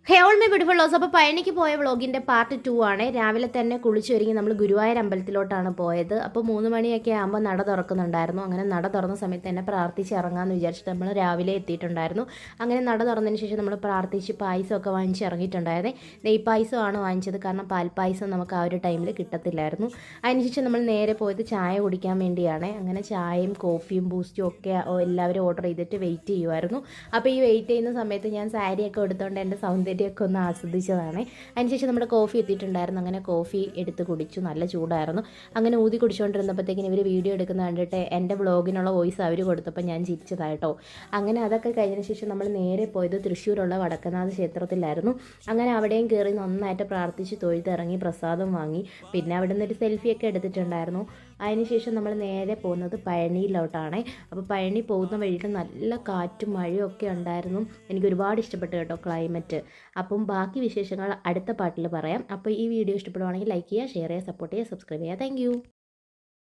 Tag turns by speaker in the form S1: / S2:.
S1: Hey all my beautiful loves. അപ്പോൾ പഴനിക്ക് പോയ വ്ളോഗിൻ്റെ പാർട്ട് 2 ആണ്. രാവിലെ തന്നെ കുളിച്ച് ഒരുങ്ങി നമ്മൾ ഗുരുവായൂർ അമ്പലത്തിലോട്ടാണ് പോയത്. അപ്പോൾ 3 മണിയൊക്കെ ആകുമ്പോൾ നട തുറക്കുന്നുണ്ടായിരുന്നു. അങ്ങനെ നട തുറന്ന സമയത്ത് തന്നെ പ്രാർത്ഥിച്ച് ഇറങ്ങാമെന്ന് വിചാരിച്ചിട്ട് നമ്മൾ രാവിലെ എത്തിയിട്ടുണ്ടായിരുന്നു. അങ്ങനെ നട തുറന്നതിന് ശേഷം നമ്മൾ പ്രാർത്ഥിച്ച് പായസമൊക്കെ വാങ്ങിച്ച് ഇറങ്ങിയിട്ടുണ്ടായിരുന്നേ. നെയ് പായസമാണ് വാങ്ങിച്ചത്, കാരണം പാൽപ്പായസം നമുക്ക് ആ ഒരു ടൈമിൽ കിട്ടത്തില്ലായിരുന്നു. അതിനുശേഷം നമ്മൾ നേരെ പോയത് ചായ കുടിക്കാൻ വേണ്ടിയാണ്. അങ്ങനെ ചായയും കോഫിയും ബൂസ്റ്റും ഒക്കെ എല്ലാവരും ഓർഡർ ചെയ്തിട്ട് വെയിറ്റ് ചെയ്യുമായിരുന്നു. അപ്പോൾ ഈ വെയിറ്റ് ചെയ്യുന്ന സമയത്ത് ഞാൻ സാരിയൊക്കെ എടുത്തുകൊണ്ട് എൻ്റെ സൗന്ദര്യമൊക്കെ ഒന്ന് ആസ്വദിച്ചതാണ്. അതിനുശേഷം നമ്മുടെ കോഫി എത്തിയിട്ടുണ്ടായിരുന്നു. അങ്ങനെ കോഫി എടുത്ത് കുടിച്ചു. നല്ല ചൂടായിരുന്നു. അങ്ങനെ ഊതി കുടിച്ചുകൊണ്ടിരുന്നപ്പോഴത്തേക്കിന് ഇവർ വീഡിയോ എടുക്കുന്ന കണ്ടിട്ട് എൻ്റെ വ്ളോഗിനുള്ള വോയിസ് അവർ കൊടുത്തപ്പോൾ ഞാൻ ചിരിച്ചതായിട്ടോ. അങ്ങനെ അതൊക്കെ കഴിഞ്ഞതിന് ശേഷം നമ്മൾ നേരെ പോയത് തൃശ്ശൂരുള്ള വടക്കനാഥ ക്ഷേത്രത്തിലായിരുന്നു. അങ്ങനെ അവിടെയും കയറി നന്നായിട്ട് പ്രാർത്ഥിച്ച് തൊഴുതിറങ്ങി പ്രസാദം വാങ്ങി. പിന്നെ അവിടെ നിന്നൊരു സെൽഫിയൊക്കെ എടുത്തിട്ടുണ്ടായിരുന്നു. അതിനുശേഷം നമ്മൾ നേരെ പോകുന്നത് പഴനിയിലോട്ടാണ്. അപ്പോൾ പഴനി പോകുന്ന വഴിയിൽ നല്ല കാറ്റും മഴയും ഒക്കെ ഉണ്ടായിരുന്നു. എനിക്ക് ഒരുപാട് ഇഷ്ടപ്പെട്ടു കേട്ടോ ക്ലൈമറ്റ്. അപ്പം ബാക്കി വിശേഷങ്ങൾ അടുത്ത പാട്ടിൽ പറയാം. അപ്പോൾ ഈ വീഡിയോ ഇഷ്ടപ്പെടുവാണെങ്കിൽ ലൈക്ക് ചെയ്യുക, ഷെയർ ചെയ്യുക, സപ്പോർട്ട് ചെയ്യുക, സബ്സ്ക്രൈബ് ചെയ്യുക. താങ്ക്